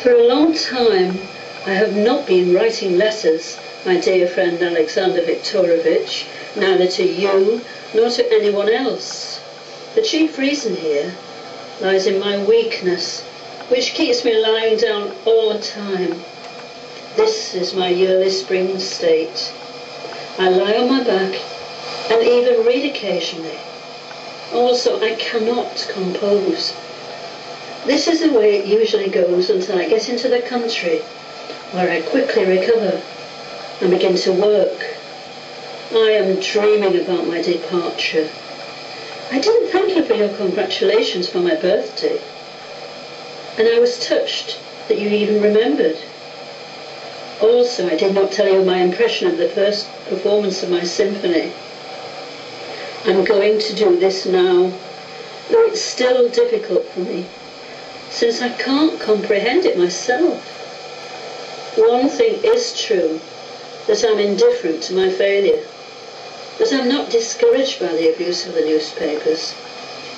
For a long time, I have not been writing letters, my dear friend Alexander Viktorovich, neither to you nor to anyone else. The chief reason here lies in my weakness, which keeps me lying down all the time. This is my yearly spring state. I lie on my back and even read occasionally. Also, I cannot compose. This is the way it usually goes until I get into the country, where I quickly recover and begin to work. I am dreaming about my departure. I didn't thank you for your congratulations for my birthday, and I was touched that you even remembered. Also, I did not tell you my impression of the first performance of my symphony. I'm going to do this now, though it's still difficult for me, since I can't comprehend it myself. One thing is true, that I'm indifferent to my failure, that I'm not discouraged by the abuse of the newspapers,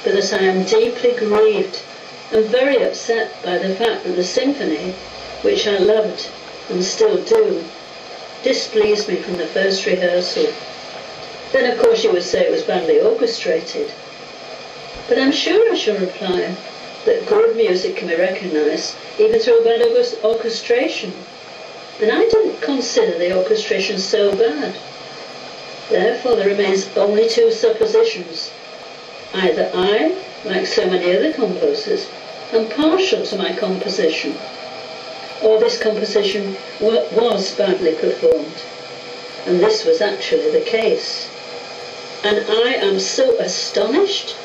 but that I am deeply grieved and very upset by the fact that the symphony, which I loved and still do, displeased me from the first rehearsal. Then of course you would say it was badly orchestrated. But I'm sure I shall reply that good music can be recognised even through a bad orchestration. And I didn't consider the orchestration so bad. Therefore there remains only two suppositions. Either I, like so many other composers, am partial to my composition, or this composition was badly performed. And this was actually the case. And I am so astonished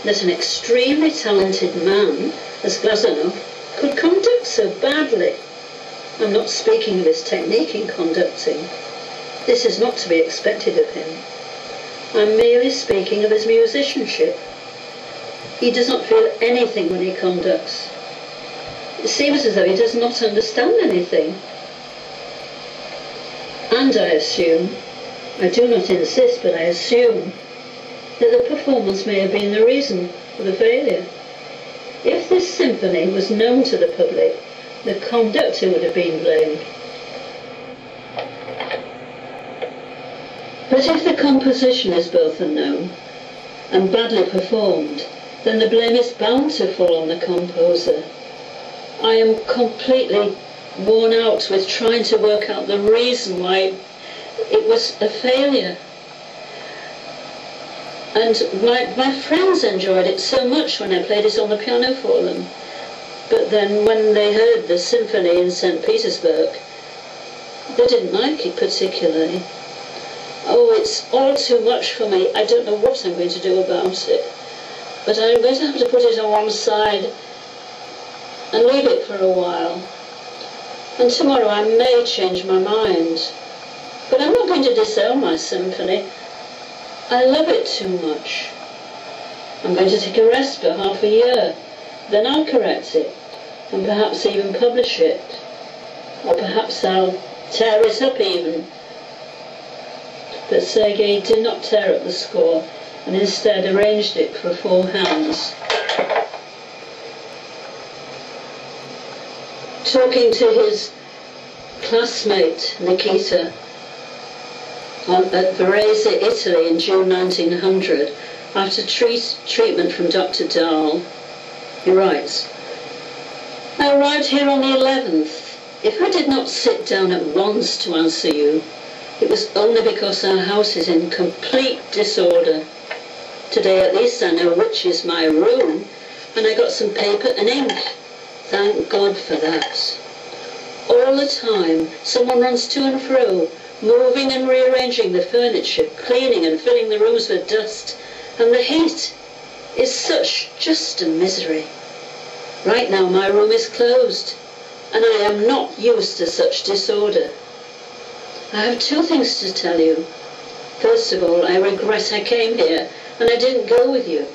that an extremely talented man, as Glazunov, could conduct so badly. I'm not speaking of his technique in conducting. This is not to be expected of him. I'm merely speaking of his musicianship. He does not feel anything when he conducts. It seems as though he does not understand anything. And I assume, I do not insist, but I assume, that the performance may have been the reason for the failure. If this symphony was known to the public, the conductor would have been blamed. But if the composition is both unknown and badly performed, then the blame is bound to fall on the composer. I am completely worn out with trying to work out the reason why it was a failure. And my friends enjoyed it so much when I played it on the piano for them. But then when they heard the symphony in St. Petersburg, they didn't like it particularly. Oh, it's all too much for me. I don't know what I'm going to do about it. But I'm going to have to put it on one side and leave it for a while. And tomorrow I may change my mind. But I'm not going to disown my symphony. I love it too much. I'm going to take a rest for half a year. Then I'll correct it, and perhaps even publish it. Or perhaps I'll tear it up even. But Sergei did not tear up the score, and instead arranged it for four hands. Talking to his classmate Nikita at Varese, Italy in June 1900, after treatment from Dr. Dahl, he writes, I arrived here on the 11th. If I did not sit down at once to answer you, it was only because our house is in complete disorder. Today at least I know which is my room, and I got some paper and ink. Thank God for that. All the time, someone runs to and fro, moving and rearranging the furniture, cleaning and filling the rooms with dust, and the heat is such just a misery. Right now my room is closed, and I am not used to such disorder. I have two things to tell you. First of all, I regret I came here and I didn't go with you.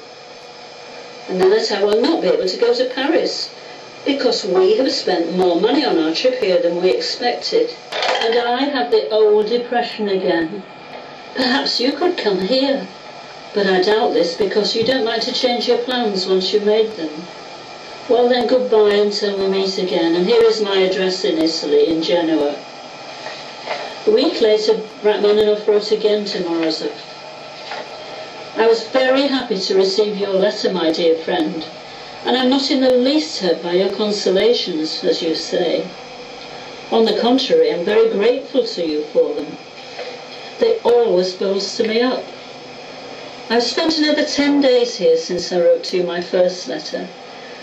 And then that I will not be able to go to Paris, because we have spent more money on our trip here than we expected. And I have the old depression again. Perhaps you could come here, but I doubt this because you don't like to change your plans once you've made them. Well then, goodbye until we meet again, and here is my address in Italy, in Genoa. A week later, Rachmaninov wrote again to Morozov. I was very happy to receive your letter, my dear friend, and I'm not in the least hurt by your consolations, as you say. On the contrary, I'm very grateful to you for them. They always bolster me up. I've spent another 10 days here since I wrote to you my first letter,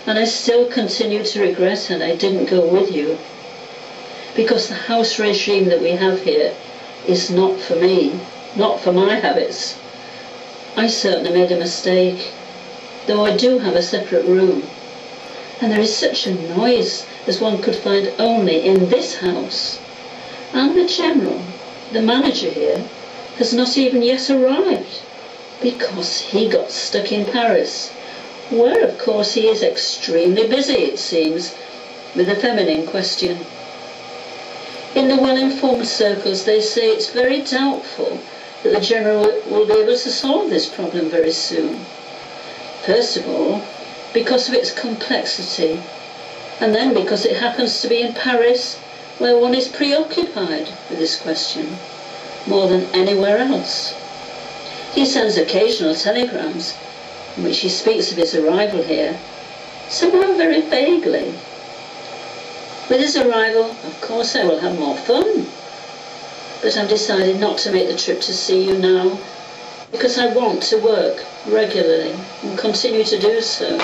and I still continue to regret that I didn't go with you, because the house regime that we have here is not for me, not for my habits. I certainly made a mistake, though I do have a separate room, and there is such a noise as one could find only in this house. And the general, the manager here, has not even yet arrived, because he got stuck in Paris, where of course he is extremely busy, it seems, with the feminine question. In the well-informed circles they say it's very doubtful that the general will be able to solve this problem very soon. First of all, because of its complexity, and then because it happens to be in Paris, where one is preoccupied with this question more than anywhere else. He sends occasional telegrams in which he speaks of his arrival here, somehow very vaguely. With his arrival, of course, I will have more fun, but I've decided not to make the trip to see you now, because I want to work regularly and continue to do so.